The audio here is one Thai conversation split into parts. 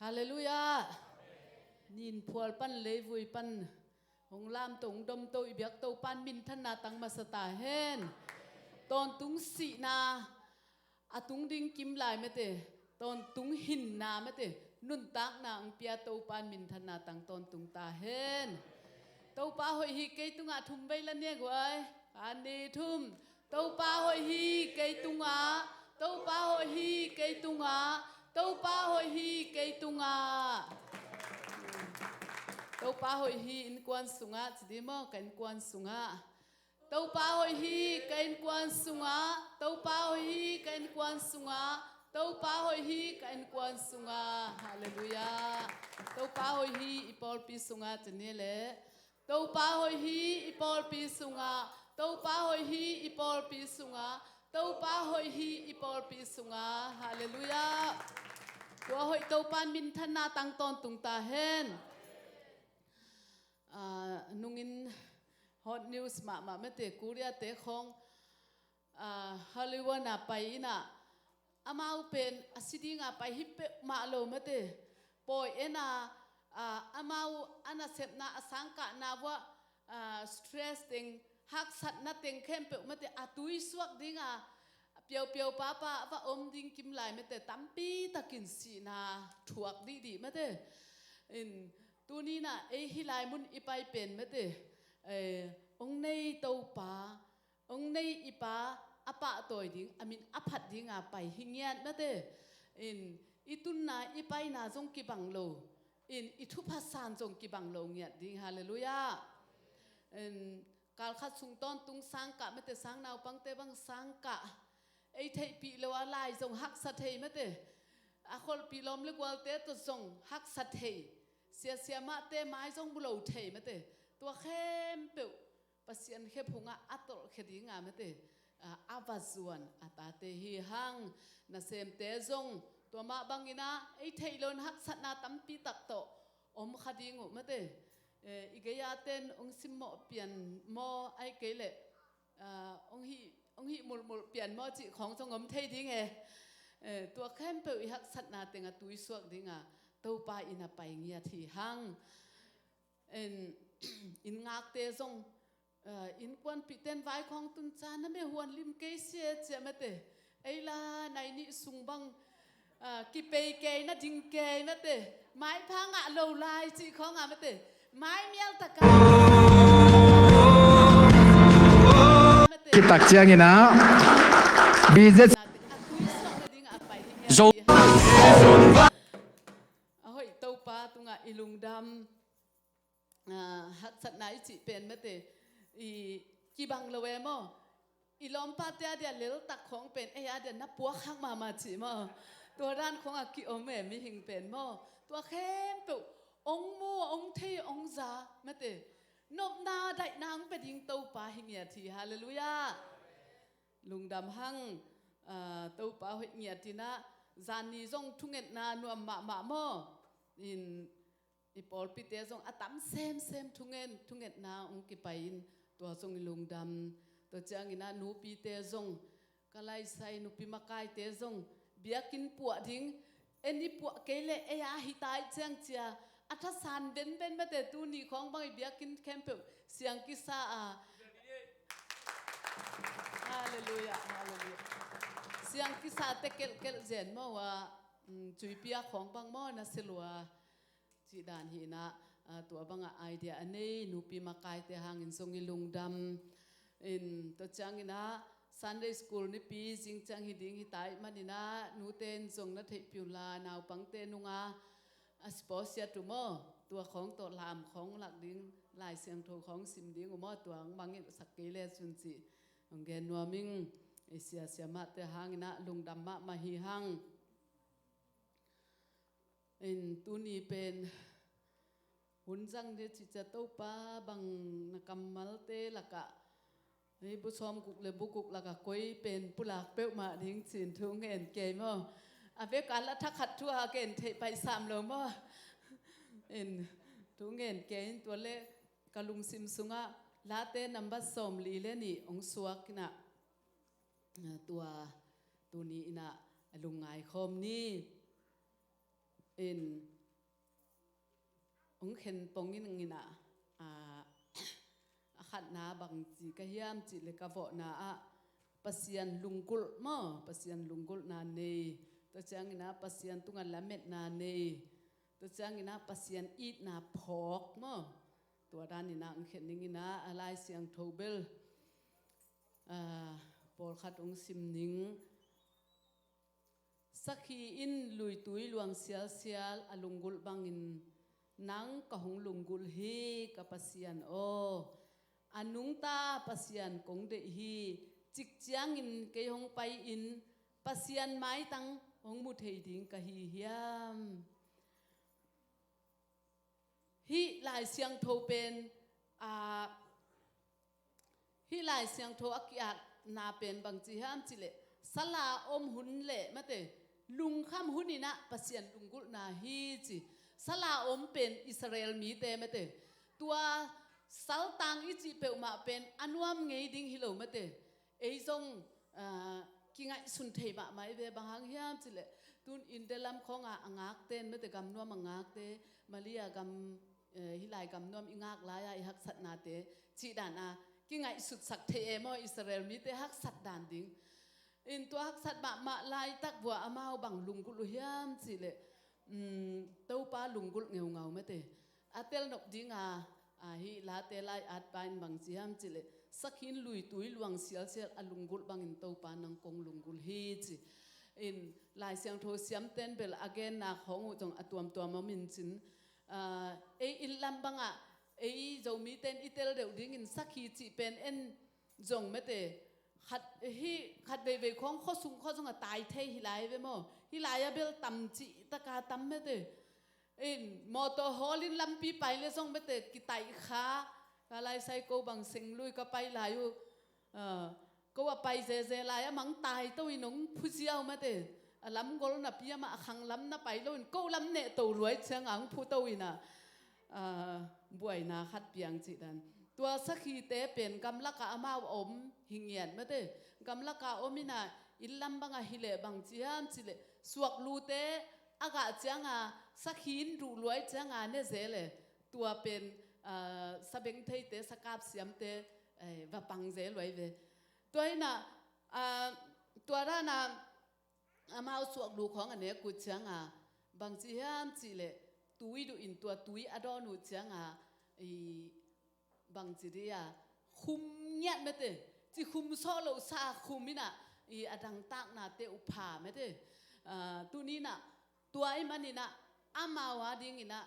ฮาเลลูยานินพวลปันเลวุยปันหงลามตงดมโตอิเบียกโตปันมินทนาตังมาสตาเฮนตอนตุงสีนาอาตุงดิงกิมลายเมเตตอนตุงหินนาเมเตนุนตักนาอังเปียโตปันมินทนาตังตอนตุงตาเฮนโตปาหอยฮีเกตุงอาทุมไปละเนี่ยกวยอันนี้ทุมโตปาหอยฮีเกตุงอาโตปาหอยฮีเกตุงอาโตปาหอยฮีเกตุงอาโตปาหอยฮีอินกวนสุงาจิดีมอกันกวนสุงาโตปาหอยฮีกันกวนสุงาโตปาหอยฮีกันกวนสุงาโตปาหอยฮีกันกวนสุงาฮาเลลูยาโตปาหอยฮีอีปอลปีสุงาจะเนี่ยแหละโตปาหอยฮีอีปอลปีสุงาโตปาหอยฮีอีปอลปีสุงาโตปาหอยฮีอีปอลปีสุงาฮาเลลูยาตัวหอยโตปานมินทนาตังตอนตุงตาเฮนนุ่งินฮอตนิวส์มาเมเตกูเรียเตของฮอลลีวูดน่ะไปน่ะอามาเป็นสิดีงาไปฮิปเปมาโลเมเตปอยเอ็น่ะอามาอันน่ะเสพน่ะสังกะน่ะว่าสเตรสติงฮักสัตน่ะติงเข้มเปเมเตอตุยสวกดิงอ่ะเปียวเปียวป้าว่าอมดิงกิมไหลเมเตตั้มปีตะกินสีนาถวกดีเมเตตัวนี้น่ะฮิไลมุนอีไปเป็นเมเตองในเตาป้าองในอีป้าอปะตัวดิ้งอามินอภัดดิ้งอ่ะไปหิงเงียนเมเตอีตุนน่ะอีไปน่ะจงกิบังโลอีทุพัสสานจงกิบังโลเงียดดิ้งฮาเลลูยาการขัดสุงต้นตุงสังกะเมเตสังนาวปังเตบังสังกะไอ้เทปีเลวาลายจงฮักสัตเทเมเตอาคนปีลมเล็กว่าเตตัวจงฮักสัตเทเสียมาเตไม้จงบุโรเทเมเตตัวเข้มเปียวปัสยันเข้มพงะอัตโตเขดิงาเมเตอาวาจวนอัตาเตฮีหังนาเซมเตจงตัวมาบังอินะไอ้เทลนฮักสัตนาตั้มปีตักโตอมขดิงุเมเตอีกยาเต้นองซิมโมเปลี่ยนโมไอเกเลองฮีมุลเปลี่ยนโมจิของจงอมเทดิ้งตัวเข้มเปียวฮักสัตนาเตงตุยสวกดิ้งเต้าปาอินาไปเงียทีหังอินงักเตจงอินควันปิเต้นไว้ของตุนจานะไม่หวนลิมเกเสียเจมเตไอลาในนี่สุงบังกิเปย์เกยนะจิงเกยนะเตไม้พังอะโลลายจีของอะเตไม้เมียลตะกาkita ciang ina bize zo เฮ้ยเต้าปาตุงะอิลุงดำฮักสัตนายจิเป็นเมเตอีกีบังละเวมออีลอมปาเตียเดียเลลตักของเป็นไอ้ยาเดียนับปัวข้างมาจิมอตัวด้านของอากิโอเมมีหิงเป็นมอตัวเข้มตุองมัวองเทองซาเมเตนบนาได้นางเป็นยิงเต้าปาหิงเงียทีฮาเลลูยาลุงดำหังเต้าปาหิงเงียทีนะจานีจงทุ่งเงินนาหนวมมาโมอีปอลปิเตจงตั้มเซมทุ่งเงินนาองกิไปอินตัวจงลุงดำตัวจางอินะนูปีเตจงกะไลไซนูปีมากายเตจงเบียกินปวดทิ้งนี่ปวดเกลเอยาหิตายเจียงเจียอัฐสานเป็นมาแต่ตัวนี้ของบางเบียกินแคมเปเสียงกิซาฮาเลลูยาเสียงกิซาเตเกลเจนมาว่าจุยเปียของบางมอนะเสลัวจีดานหินะตัวบางไอเดียอันนี้นูปีมากายเตหางอินทรงอิลุงดำตัวจังอินะSunday School นี่ปีจริงจังหิดิ้งหิตายมันนี่นะนูเต้นทรงนัทเทปิวลานาวปังเตนุงสปอร์ตเสียตุโมตัวของตัวลามของหลักดิ้งลายเสียงโทของสิมดิ้งอุโมตัวบางอย่างสักเกเลสุนจิองเกนนัวมิงเสียมาเตหางนะลุงดำมาฮีหังตัวนี้เป็นหุ่นจังเดจิจะเต้าป้าบางนักมัลเตละกะนี่ผู้ชมกุกเลยบุกุกละกะก้อยเป็นผู้หลักเป้ามาดิ้งสินทุ่งเงินเกมอ่ะเวกันละทักขัดทั่วเกณฑ์ไป3โลมั้งทุ่งเงินเกณฑ์ตัวเล็กกะลุงซิมซุงะลาเต้นัมบัสสมลีเลนี่องสวกนะตัวนี้นะลุงไงคมนี่ องเห็นปงนี่นึงนะขัดนาบางจีก็ยามจีเลยกบนาปัสยันลุงกุลมั้งปัสยันลุงกุลนาเนตัวจังนะปัสยันตุงันละเม็ดนาเนตัวจังนะปัสยันอีดนาพอกมั้งตัวด้านนี้นะองเห็นนี่นะอะไรเสียงโทเบลปอลขัดองซิมนิงสักขีอินลุยตุยลวงเสียเสียอลุงกุลบางอินนังกะหงลุงกุลฮีกับปัสยันโออันนุงตาปัสยันกงเดฮีจิกจางอินเกยหงไปอินปัสยันไม้ตังหงมุเทดิงกะฮีเฮียมฮีหลายเสียงโทเป็นฮีหลายเสียงโทอักยานาเป็นบางจีฮามจิเลสลาอมหุนเละมาเตลุงข้ามหุนินะปัสยันลุงกุลนาฮีจิสลาอมเป็นอิสราเอลมีเตมาเตตัวสัลตังอิจิเปอมาเป็นอันวามไงดิ้งฮิโลมาเตไอซงกิงไอสุนเทมาไม่เวบางหางยามจิเลตุนอินเดลัมของงากเต้นมาเตกำนวมงากเตมาเลียกำฮิไลกำนวมอิงากลายหักสัตนาเตจีดานากิงไอสุดสักเทมออิสราเอลมีเตหักสัตดานดิ้งอินตัวหักสัตมาลายตักบัวอามาบังลุงกุลุยามจิเลเต้าป้าลุงกุลเงาเงาไม่เตะอาเตลนกดิ้งฮิลาเตลายอาดปานบางจีฮัมจิเลสักหินลุยตุยลวงเสียเสียอลุงกุลบางอินเต้าป้านังกงลุงกุลฮีจิอินลายเสียงโทเสียมเต้นเบลอเกนนาของอุจงอตัวตัวมามินจินอินลำบังเจ้ามีเต้นอิเตลเดวดิ้งอินสักฮีจิเป็นเอ็นจงไม่เตะขัดเบยของข้อสูงข้อจงตายเทฮิลายเวมอฮิลายเบลตัมจิตะกาตัมเมเตอินมอเตอร์ฮอลินลำปีไปเลยส่งเมเตกิไตขาอะไรใส่กูบังสิงลุยก็ไปลายอยู่ก็ว่าไปเจเจลายมังตายตัวอินงผู้เชี่ยวเมเตลำกอลนับยามาขังลำนับไปแล้วอินกูลำเนตตัวรวยเชียงอังผู้ตัวอินะบวยนาขัดเปียงจิดันตัวสักขีเตเป็นกำลักกะอามาอมหิงเงียนมาเตกำลักกะอมินาอิลลัมบังฮิเลบังจีฮัมจิเลสวกลูเตอากาจังสักขีนรูรวยจังเนเซเลตัวเป็นสเบงเทเตสกาบเสียมเตว่าปังเซรวยเวตัวน่ะตัวด้านอามาสวกลูของอันเนี้ยกูจังบังจีฮัมจิเลตุยดูอินตัวตุยอดอนูจังบางจีเดียคุมเงียบไม่เตะจีคุมโซโลซาคุมนี่นะอดังตากนาเตอุปาไม่เตะตัวนี้นะตัวไอ้มันนี่นะอามาวาดิ้งนี่นะ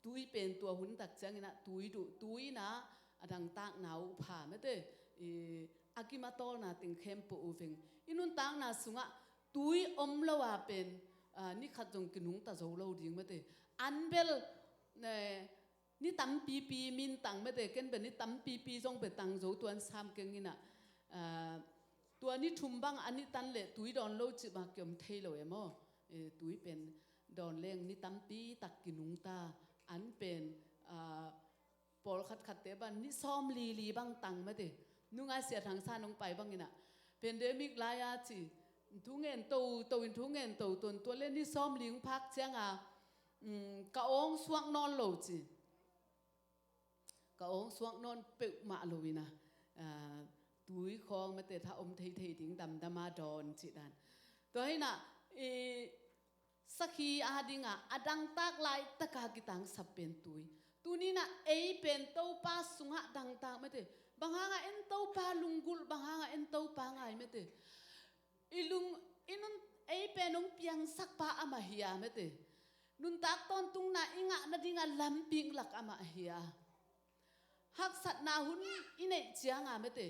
ตุยเป็นตัวหุ่นตักจังนี่นะตุยดูตุยนะอดังตากนาอุปาไม่เตะอากิมาโตนะติงเข้มปูอุฟิงอินุนตากนาสุงะตุยอมละว่าเป็นนี่ขัดจงกินุงตาโจโลดิ้งไม่เตะอันเบลเนี่ยนี่ตั้มปีมินตังไม่ได้เกินเป็นนี่ตั้มปีจงเป็นตังโจตัวนั้นซ้ำกันนี่นะตัวนี้ทุ่มบังอันนี้ตันเละตุยดอนโลจิบาเกี่ยมเทโลเอมอตุยเป็นดอนเลี้ยงนี่ตั้มปีตักกินุงตาอันเป็นปอลขัดเตบันนี่ซ้อมลีบังตังไม่ได้นุ่งอาเสียทางซ่าน้องไปบังนี่นะเป็นเดมิกลายาจีทุ่งเงินตัวอินทุ่งเงินตัวเล่นนี่ซ้อมลิงพักเชียงกะองสวงนอนโลจีก็องสวงนอนเปิดมาลุยนะตุยคองมาแต่ถ้าอมเทดิ้งดำมาดอนจิดันตัวให้น่ะสักขีอาดิ้งอดังตากลายตะกากิตังสับเป็นตุนี้น่ะเป็นเต้าป้าสุงะดังตากไม่เตบางหางเอ็นเต้าป้าลุงกุลบางหางเอ็นเต้าป้าไงไม่เตลุงนุนเป็นน้องเปียงสักป้าอามาเฮียไม่เตนุนตากตอนตุงน่ะอิงะนาดิ้งลำปิงหลักอามาเฮียหักสัตนาหุนอินเนเจียงไม่เตะ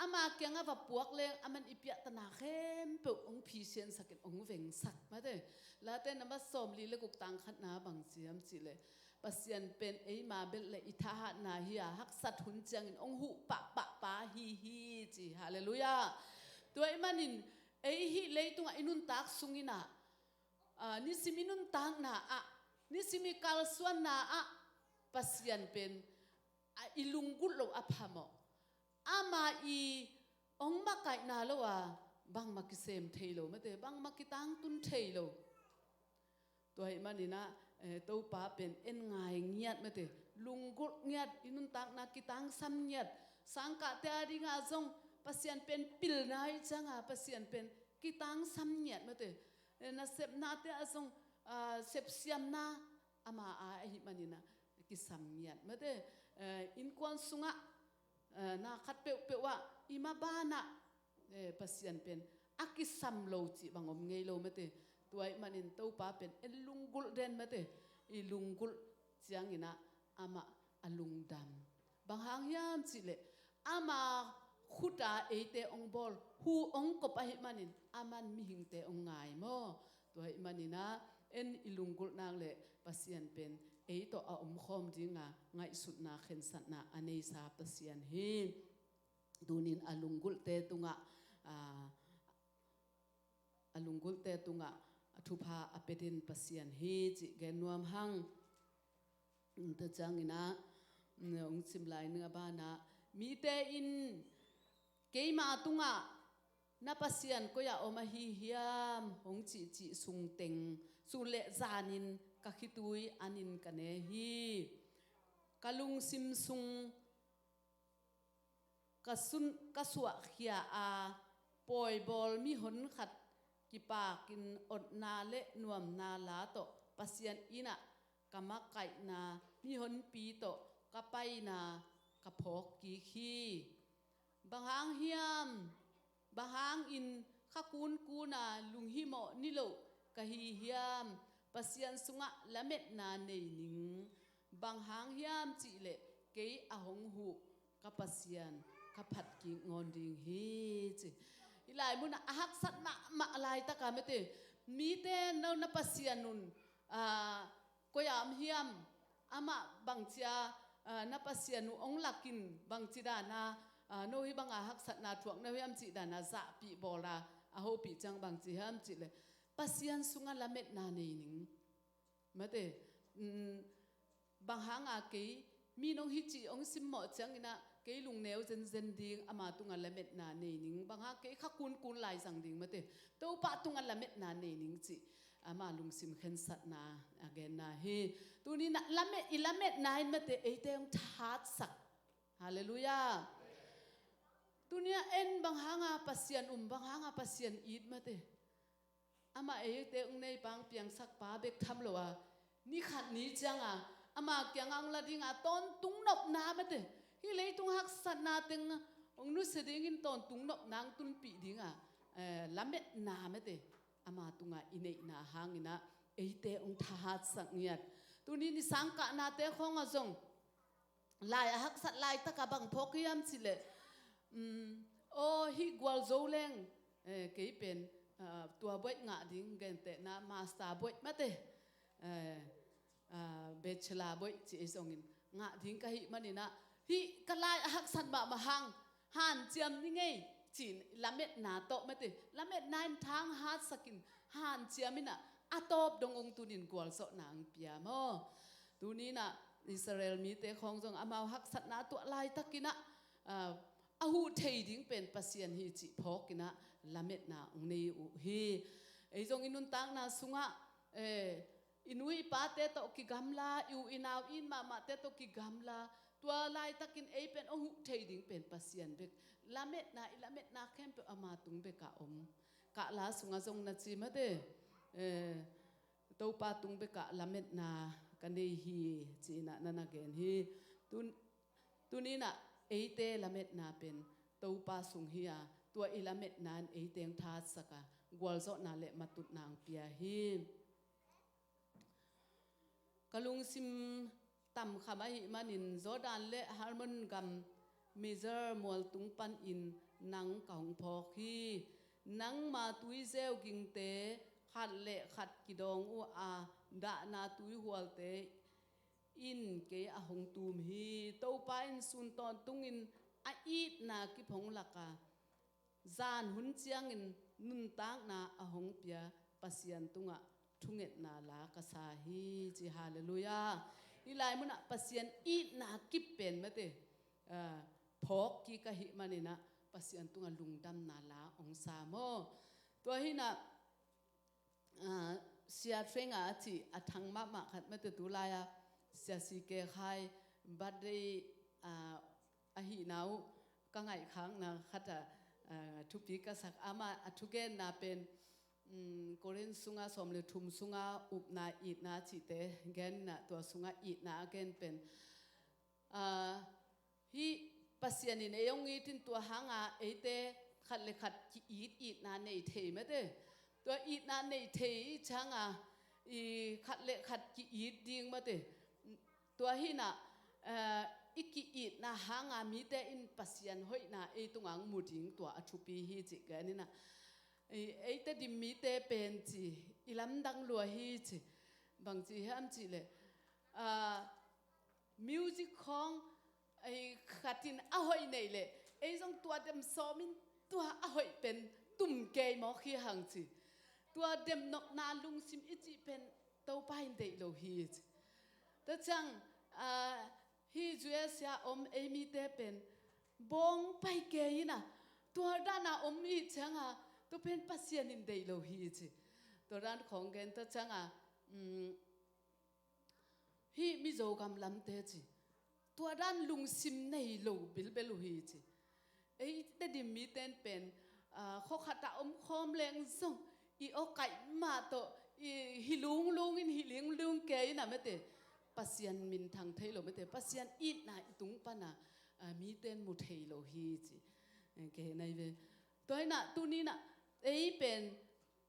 อามาเกียงว่าปวกเลงอามันอิเปียตนาเข้มเปิดองพีเชียนสักองเวงสักไม่เตะแล้วแต่นำมาสมลีเลกุกตังขัดนาบางเสียมจิเลปัสยันเป็นมาเบลเลอิทาหนาเฮียหักสัตหุนเจียงองหุปะฮีจีฮาเลลูยาตัวมันนินฮิเลยตุงอินุนตักสุงินานิสิมินุนตังนานิสิมิกัลสวนนาปัสยันเป็นอิลุงกุลโลอภามออามาองมาไก่นาโลว่าบางมากิเซมเทโลไม่เตบางมากิตังตุนเทโลตัวไอ้มันนี่นะ tàu pa pen en ngai ngiat mate lunggut ngiat inun tak na kitang sam ngiat sangka te adi nga zong pasien pen pil nai changa pasien pen kitang sam ngiat mate na sep na te azong sep siam na ama a hi manina ki sam ngiat mate in kwan sunga na khat pe wa ima bana pasien pen akisam lo chi bangom ngei lo mate tuai manin tau pa pen en lungul den mate I lungul chiang ina ama alungdam bang hang yam chi le ama khuta eite ong bol hu ong ko pa hi manin aman mi hing te ong ngai mo tuai manina en ilungul nang le pasien pen eito a khom dinga ngai sut na khen sat na anei sa pasien hi dunin alungul te tunga alungul te tunga thupa apedin pasien hi chi genuam hang te changina ong chimlai nga ba na mi te in keima tunga na pasien ko ya oma hi hiam hong chi chi sung teng su le zanin ka khitui anin kane hi kalung sim sung kasun kaswa khia a poi bol mi hon khat ki pa kin ot na le nuam na la to pasien ina kama kai na mi hon pi to kapai na kaphok ki khi bahang hiam bahang in khakun kuna lunghi mo nilo kahi hiam pasien sunga lamet na nei ning banghang hiam chi le ke ahong hu ka pasien ka phat ki ngon ding hi chi ilai mun ahak sat ma lai ta ka mete mi te no na pasien nun koyam hiam ama bangchia na pasien nu ong lakin bangchida na no hi bang ahak sat na thuak na hiam chi da na za pi bola a ho pi chang bangchi hiam chi le pasien sunga lamet na nei ning mate banghang a ke mi nong hi chi ong sim mo chang ina ke lung neu zen zen ding ama tunga lamet na nei ning bangha ke khakun kun lai sang ding mate to pa tunga lamet na nei ning chi ama lung sim khen sat na again na he tuni na lamet na in mate e te ong that sak hallelujah tunia en banghanga pasien banghanga pasien it mate ama e te ong nei pang piang sak pa bek tham lo wa ni khat ni changa ama kyang ang la ding a ton tung nop na mate hi lei tung hak sat na teng ong nu se ding in ton tung nop nang tun pi ding a lamet na mate ama tunga inei na hangina eite ong thahat sak niat tuni ni sangka na te khong a zong lai hak sat lai ta ka bang phok yam chile o hi gwal zo leng ke pen tua boi nga ding gen te na master boi mate bachelor boi chi zongin nga ding ka hi manina hi kalai hak san ba mahang han chiam ni ngei chin lamet na to mate lamet nine thang hat sakin han chiamina atop dongong tunin gwal so nang pia mo tunina Israel mi te khong jong amao hak sat na to lai takina ahu thei ding pen pasien hi chi phokina lamet na ongnei u hi eijong inun tang na sunga inui pa te to ki gamla yu inaw in ma te to ki gamla tua lai takin ei pen ahu thei ding pen pasien bek lamet na khem pe ama tung be ka ka la sunga jong na chi ma de to pa tung be ka lamet na kanei hi chi na gen hi tunina eite lamet na pen to pa sung hi a tua ilamet nan eiteng tha saka gwal zo na le matut nang pia hi kalung sim tam khama hi manin Jordan le harmon gam measure mol tung pan in nang kaung phok hi nang ma tui zeu ging te khat le khat kidong u a da na tui hual te in ke a hong tum hi to pa in sun ton tung in a it na ki phong laka zan hun chiang in nun tak na a hong pia pasien tunga thunget na la ka sa hi chi hallelujah ilai muna pasien it na ki pen mate phok ki ka hi manina pasien tunga lungdam na la ong sa mo to hi na เสียเทรงจีทั้งมาขัดไม่ติดตุลายเสียสีเกยไข่บัดได้หินาวก็ไงครั้งนะขัดทุกปีก็สักอามาทุกเกนนาเป็นโกเรนสุงาสมเลยทุมสุงาอุบนาอีนาจิเตเกนนะตัวสุงาอีนาเกนเป็นฮีปัสยานินเอยงอีตินตัวหางเอเตขัดเลยขัดอีนาในเทไม่ได้ตัวอีนาในเทช่างอีขัดเลยขัดอีดิ้งมาเตตัวฮีน่ะอีกอีนาหางมีแต่อินปัสยานหอยนาเอตุงังมุดิงตัวอชุปีฮีจิกันนี่นะเอแต่ดิมีแต่เป็นจีอีลำดังลัวฮีจิบางจีห้ามจีเลยมิวสิกของไอ้ขัดทินอ้อยนี่เลยไอ้ต้องตัวเดมซ้อมินตัวอ้อยเป็นตุ่มเกยหมอขี้หังจีตัวเดมนกนาลุงซิมอิจิเป็นเต้าไปเดโลฮีจิแต่จังฮีจูเอสยาเอมีเตเป็นบงไปเกยนะตัวด้านมีจังตัวเป็นปัสยานินเดโลฮีจิตัวด้านของเกนตัวจังฮีมิโจกำลำเตจิตัวด้านลุงซิมในโลบิลเบลูฮีจิไอ้แต่ดิมีเต้นเป็นข้อขัดคอมแรงส่งอีโอไก่มาโตอีฮิลุงอินฮิลิงลุงเกยนะไม่เตปัสยันมินทางเทโลไม่เตปัสยันอีน่ะตุงปะนะมีเต้นมุเทโลฮีจิเกยในเวตัวน่ะตัวนี้น่ะไอ้เป็น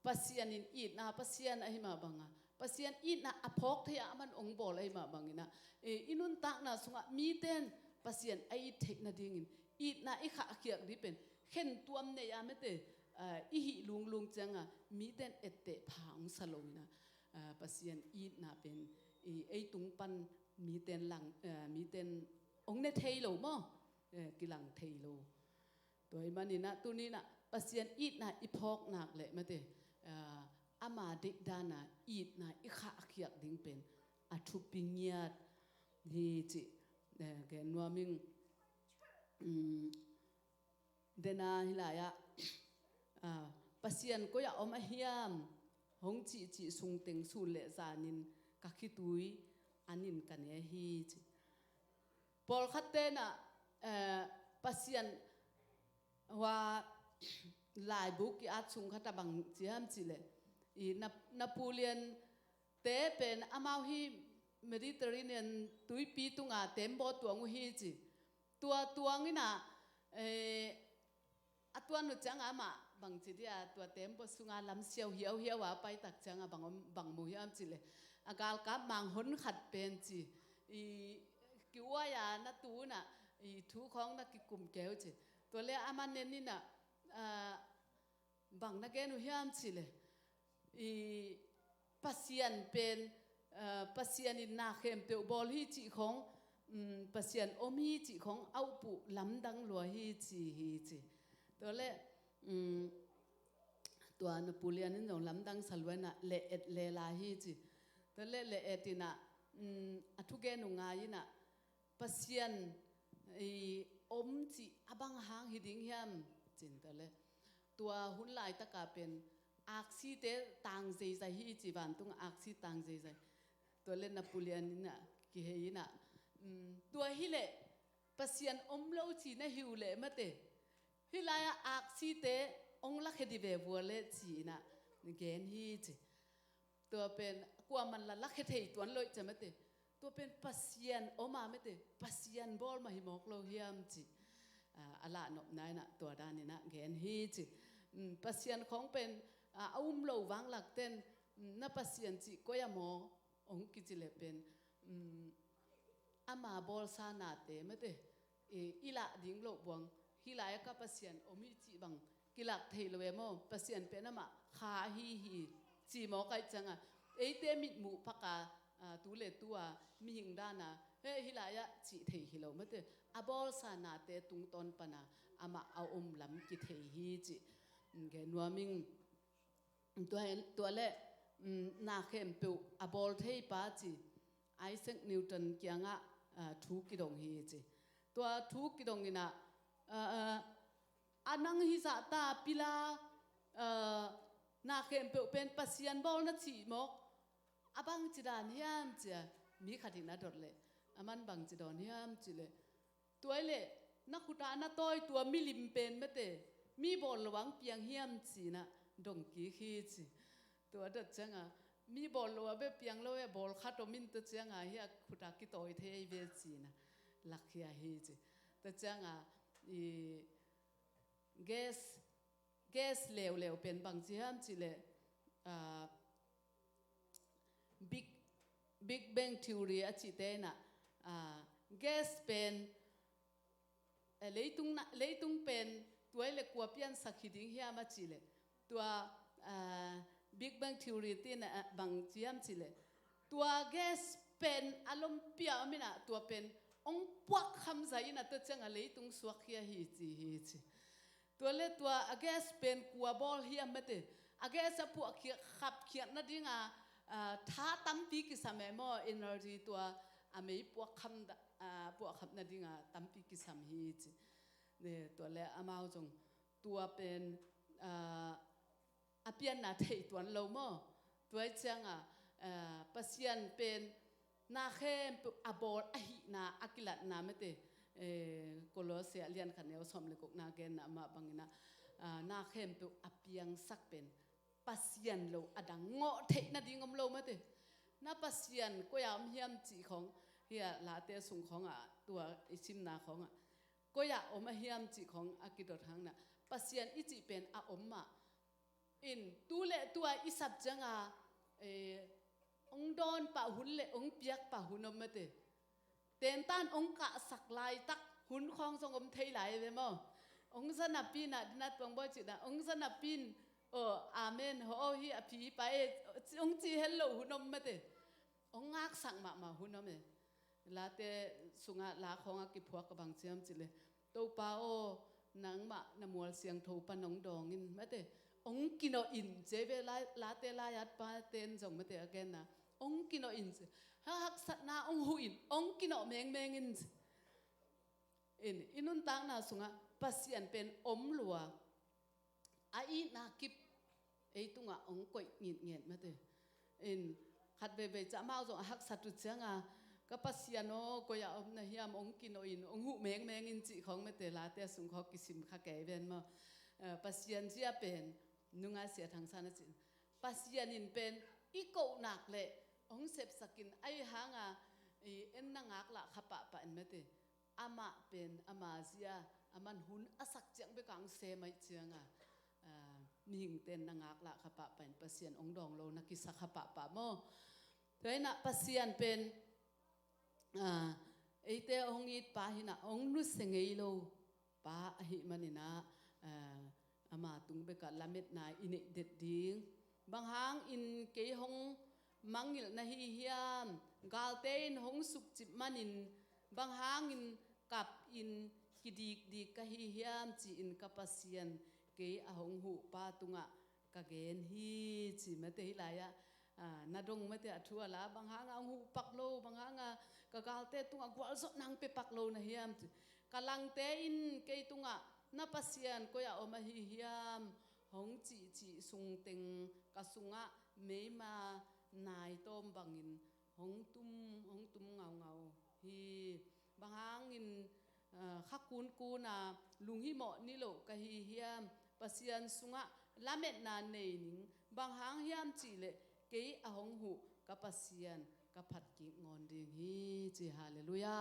ปัสยันอินอีน่ะปัสยันไอ้มาบังปัสยันอีน่ะอภอกเทียมันองบอลไอ้มาบังนะอินุนตักน่ะสุงะมีเต้นปัสยันไอ้เทคนาดิ่งอีน่ะไอ้ขาเกียกดิเป็นเห็นตัวมันเนี่ยไม่เตอีหิลุงจังมีเต้นเอเตผางสลงนะปัสยันอีน่ะเป็นไอ้ตุงปันมีเต้นหลังมีเต้นองเนเทโลมั้งกิลังเทโลตัวมันนี่นะตัวนี้นะปัสยันอีน่ะอีพอกหนักเลยไม่เตอามาเด็กดานะอีน่ะอีขาเกียกดิ่งเป็นอัทุปิญญาฮีจิแกนัวมิงเดนาฮิลายะปัสยันก็อยากอมเฮียมหงจีสุงเต็งสูเลจานินกักขิตุยอันนินกันเอฮีจิพอลขัดเตนะปัสยันว่าลายบุกอาชุงขัดบังจีฮัมจิเลอีนโปเลียนเตเป็นอามาฮีเมดิเตอร์เรเนียนตุยปีตุงเต็มบอตัวงูฮีจิตัวงี้นะตัวนุจังมาบางทีเดียตัวเต็มบอสุงลำเสียวเหี่ยวว่าไปตักจังบางมุยามจิเลยอากาศกับมังหนขัดเป็นจีกิวายานัตูน่ะทุกของนักกิกุมแก้วจีตัวเลี้ยอามันเนนี่น่ะบางนักเกนุยามจิเลยปัสยันเป็นปัสยันอินนาเข้มเปียวบอลฮีจีของปัสยันอมฮีจีของเอาปุลำดังลัวฮีจีตัวเล่ตัวนปูเลียนนี่น้องลำดังสลวยน่ะเลลาฮีจีตัวเล่เลเอติน่ะทุกแกนุงายิน่ะปัสยันอมจีอบังหางฮิดิ้งเฮียมจินตัวเล่ตัวหุ่นลายตะกาเป็นอักซีเตต่างใจฮีจีบันตุงอักซีต่างใจตัวเล่นนโปเลียนนี่น่ะกิเฮยิน่ะตัวฮิเลปัสยันอมโลจีน่ะฮิวเลมาเตฮิลายอักซีเตองลักเฮดิเวบัวเลจีน่ะเกนฮีจีตัวเป็นกว่ามันละลักเฮเทยตัวเลยจะมาเตตัวเป็นปัสยันอมาไม่เตปัสยันบอลมาหิมอกโลเฮียมจีอะละนบนายน่ะตัวด้านนี้น่ะเกนฮีจีปัสยันของเป็นอุ้มโลวางหลักเต้นนับปัสยันจีก็ยังมอองกิจิเลเป็นอามาบอลซานาเตไม่เตอีละดิ้งโลบวงฮิลายกับปัสยันอมิจีบังกิลักเทลเวโมปัสยันเป็นมาขาฮีจีหมอไกจังเตมิดหมูพักตูเลตัวมีหิงด้านะฮิลายจีเทฮิโลไม่เตอาบอลซานาเตตุงตอนปนาอามาเอาลำกิเทฮีจีแกนัวมิงตัวเล่นาเข้มเปียวอบอลเทปาจีไอเซคนิวตันเกียงทุกกิดงฮีจีตัวทุกกิดงนี่นะอันนังฮิซาตาปิลา นาเข้มเปเป็นปัสยันบอลนัดสีมกอาบังจิดานเฮียมเจ้ามีขัดินาดดเลยอามันบังจิดอนเฮียมจิเลยตัวเล่นักขุดานาต้อยตัวมิลิมเป็นไม่เตมีบอลระวังเปียงเฮียมจีนะดงกีฮีจีตัวเด็ดจังอ่ะมีบอลระวังเปียงแล้วบอลขัดมินตัวจังอ่ะเฮียขุดากิโตยเทยเวจีนะลักเฮียฮีจีตัวจังอ่ะแก๊สเหลวเป็นบางจีฮัมจีเลยบิ๊กแบงทีโอรีอาจิเตน่ะแก๊สเป็นเลยตุงเป็นตัวเล็กกว่าเพียนสักหิดิ้งเฮียมาจีเลยตัวบิ๊กแบงทีโอรีที่น่ะบางจีฮัมจีเลยตัวแก๊สเป็นอารมณ์เปียมินะตัวเป็นองปวกคำใจน่ะตัวจังเลยตุงสวกเฮียฮีจีตัวเล็กตัวแก๊สเป็นกัวบอลเฮียไม่เตอแก๊สพวกขับเขียนนั่นดิ้งท้าตั้มปีกิสามโมเอเนอร์จีตัวไม่พวกคำนั่นดิ้งตั้มปีกิสามฮีจีเนี่ยตัวเล็กมาจงตัวเป็นเปียนนาเทตัวเราโมตัวจังปัสยันเป็นนาเข้มอบอลหินาอักิลัดนาไม่เตโคลอเซียเลียนขันเนวสมเลยกุกนาเกนนามาบังนะนาเข้มเป็นอเปียงสักเป็นปัสยันโลอดังเงาะเทนาดีงมโลไม่เตนาปัสยันก็ยามเฮียมจีของเฮียลาเตสุงของตัวอิชิมนาของก็อยากอมเฮียมจีของอากิดทางน่ะปัสยันอิจิเป็นอมมาอินตัวเละตัวอิสับจังองดอนปะหุ่นเละองเปียกปะหุ่นอมไม่เตเต็นตันองกะสักลายตักหุ่นคลองทรงอมเทไหลเลยมั้งองสนับปีน่ะนัดปองบ่จิตนะองสนับปีนอาเมนโหฮีอภิไปองจีเฮลโลหุ่นอมไม่เตองงักสั่งมาหุ่นอมเลยลาเตสุงะลาของอากิพวกกับบางเชียมจิเลยตัวป้านังมานมัวเสียงโทปนองดองอินไม่เตองกินอินเจเวลาเตลายัดป้าเต้นจงไม่เตอแกนนะองกินอินฮักสัตนาองหูอินองกินเมงอินุนตังนาสุงะปัสยันเป็นอมลัวไอ้นากิบไอ้ตุงองก่อยเงียดมาเตขัดเบจะมาจงฮักสัตตุเจียงก็ปัสยันก็อยากอมนะเฮียมองกินอินองหูเมงอินจีของไม่เตลาเตสุงเขากิสิมข้าแก่เวนมาปัสยันเจียเป็นนุงอาเสียทางสานจิปัสยันอินเป็นอีโกหนักเลยองเสพสกินไอ้หางเอ็นนังอักละขับปะอันไม่เตอามาเป็นอามาเสียอามันหุ่นอาศักเจียงไปกลางเซไม่เจียงมีหิงเต้นนังอักละขับปะเป็นปัสยันองดองโลนักกิสักขับปะโมเฮ้ยนะปัสยันเป็นไอเตองอีปาหินะองนุสเงยโลปาหิมันนี่นะอามาตุงเบกัดลาเม็ดนายอินเด็ดดิ้งบางหางอินเกยหงมังอิลนาฮิเฮียมกาลเตนหงสุกจิบมันอินบางหางอินกับอินกิดีดีกะฮิเฮียมจีอินกัปเซียนเกยอหงหูปาตุงะกะเกนฮีจีมาเตฮิลายะนาดงมาเตะทัวละบางหางหูปักโลบางหางกะกาลเตตุงะกวาลสนังเปปักโลนะเฮียมกะลังเตอินเกยตุงะนาปัสยันก็อยากอมาฮิเฮียมหงจีสุงเต็งกะสุงะเมมานายต้มบางอินหงตุ้มเงาฮีบางหางอินขักกูนาลุงฮิโมนี่โลกะฮีเฮียมปัสยันสุงะลาเม็ดนาเนนิงบางหางเฮียมจีเลเกยอหงหูกับปัสยันกับผัดกิ่งงอนดิงฮีจีฮาเลลูยา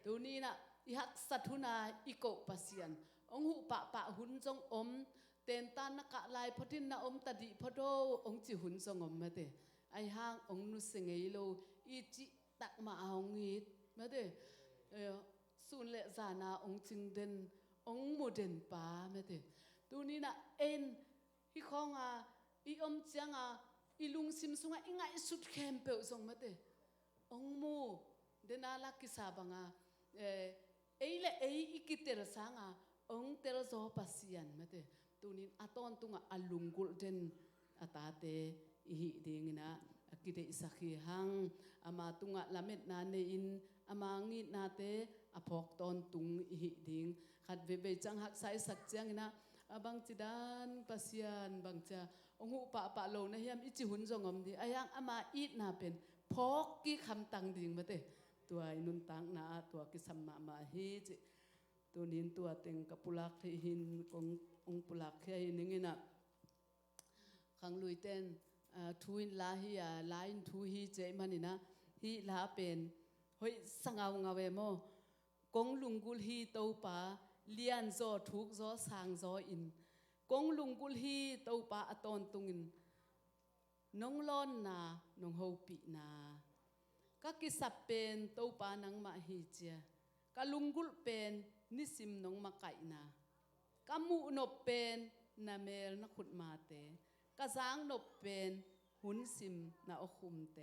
ตัวนี้นะอิฮักสัตุนาอิโกปัสยันองหูปะหุนจงอมเต็นตานนักลายพดินนาอมตดิพโดองจิหุนจงอมมาเตไอห้างองนุสเงยโลอีจิตักมาองอีดมาเตสุนเลจานาองจิงเดนองโมเดนปามาเตตัวนี้นะเอ็นฮิคองอีอมจังอีลุงซิมซุงอีไงสุดเข้มเปลจงมาเตองโมเดนาลักกิสาบังเอเลอีกิเตระสังองเตระโซปัสยันมาเตตัวนี้อาตอนตุงอาลุงกุลเดนอาตาเตอิหิดิงนะกิเดอิสักฮิหังอามาตุงลาเม็ดนาเนอินอามางินาเตอพอกตอนตุงอิหิดิงขัดเวเบจังหักไซสักจังนะบางจิดานปัสยันบางจะ องหูปะโลนะเฮียมอิจิหุนจงอมดีอายังอามาอีดนาเป็นพอกกี่คำตังดิ่งมาเตตัวนุนตังนาตัวกิสัมมาฮีจิตัวนินตัวเต็งกับปุลักที่หินองปุลักแค่หินนี่นะขังลุยเต้นทูอินลาฮียาลาอินทูฮีเจมันนี่นะฮีลาเป็นเฮ้ยสังเอาเงาเวโมกงลุงกุลฮีโตปาเลียนโซทุกโซสางโซอินกงลุงกุลฮีโตปาอตอนตุงินน้องล้อนนาน้องโฮปีนาก็กิสับเป็นโตปานังมาฮีเจียก็ลุงกุลเป็นนิสิมน้องมาไก่นาก็มูนบเป็นนาเมลนักขุดมาเตก็สางนบเป็นหุนสิมนาอคุมเต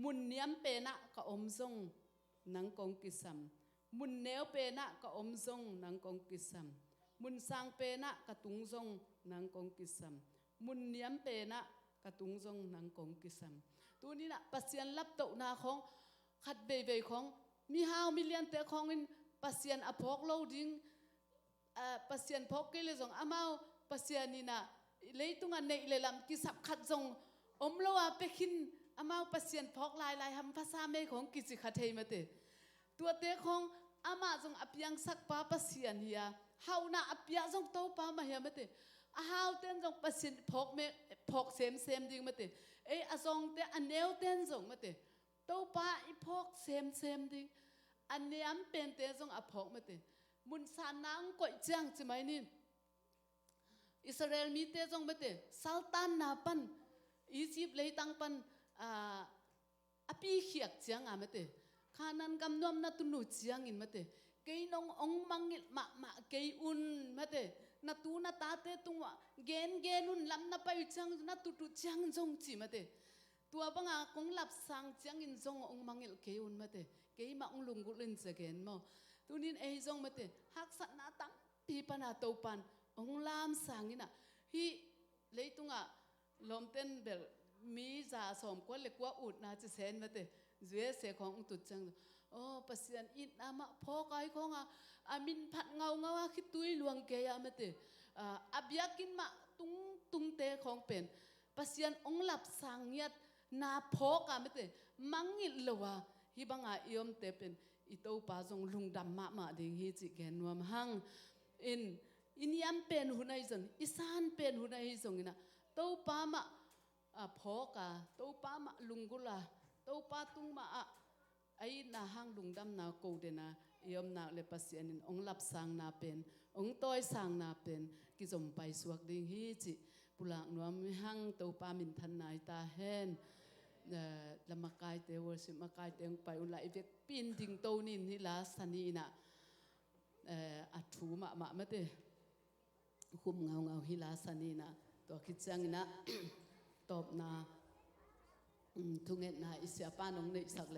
มุนเนียมเป็นนะก็อมทรงนังกงกิสัมมุนเนวเป็นนะก็อมทรงนังกงกิสัมมุนสางเป็นนะก็ตุงทรงนังกงกิสัมมุนเนียมเป็นนะก็ตุงทรงนังกงกิสัมตัวนี้นะปัสยันรับโตนาของขัดเบยของมีฮาวมิเลียนเตของอินปัสยันอภอกโลดิงปัสยันพอกกิเลสงอามาปัสยันนี่นะเลยตุงอันในเลลำกิสับขัดทรงอมโลอาเปคินอามาปัสยันพอกลายทำภาษาเมของกิจิขัดเทมาเตตัวเตของอามาทรงอภิยังสักปาปัสยันเฮียฮาวน่ะอภิยังทรงโตปามาเฮียมาเตฮาวเต้นทรงปัสยันพอกเซมดิ่งมาเตอาทรงเตอันเนวเต้นทรงมาเตโตปาอีพอกเซมดิ่งอันเนี้ยมเป็นเตทรงอภอกมาเตมุนสานังก่อยเจียงจิไหมนี่อิสราเอลมีเตจงเบเตซัลตันนาปันอียิปต์เลยตั้งปันอภิเขียกเจียงเมเตขานันกำนวมนัตุนุเจียงอินเมเตเกยนองมังกิมาเกยอุนเมเตนัตูนัตาเตตุงวะเกนอุนลำนับไปเจียงนัตุตุเจียงจงจีเมเตตัวปังคงหลับสังเจียงอินจงองมังกิเกยอุนเมเตเกยมาองลุงกุลินเสกนโมตัวนี้จงเมเตฮักสันนาตังปีปนาโตปันองลามสังนะฮีเลยตุงลมเต้นเบลมีจ่าสมกว่าเล็กว่าอุดนาจะเซนมาเตเสียเสียของตุดจังโอ้ปัสยันอินอามาพอกายของอามินผัดเงาคิดตุยลวงเกียมาเตอับยากินมาตุงเตของเป็นปัสยันองหลับสังยัดนาพอกมาเตมังงิลวะฮีบังยอมเตเป็นอิโตปาจงลุงดำมาดิ่งฮีจิแกนวมหังอินยัมเป็นหุ่นไอจงอิสานเป็นหุ่นไอจงนะโตปามาพอกาโตปามาลุงกุลาโตปาตุงมาไอนาหังลุงดำนาโกเดนะยอมนาเลปัสยันองหลับสังนาเป็นองต้อยสังนาเป็นกิจมไปสวกดิ่งฮีจิปุลังนวมหังโตปามินทันนายตาเฮนละมากายเตวสิมากายเตงไปอุลาอีเวกปีนดิ่งโตนินนี่ลาสันนีนะอัฐูมาเมเตคุมเงาฮิลาสันนีนะตัวคิดจังนะตอบนาทุงเงินนะอิสยาปานองเนสัก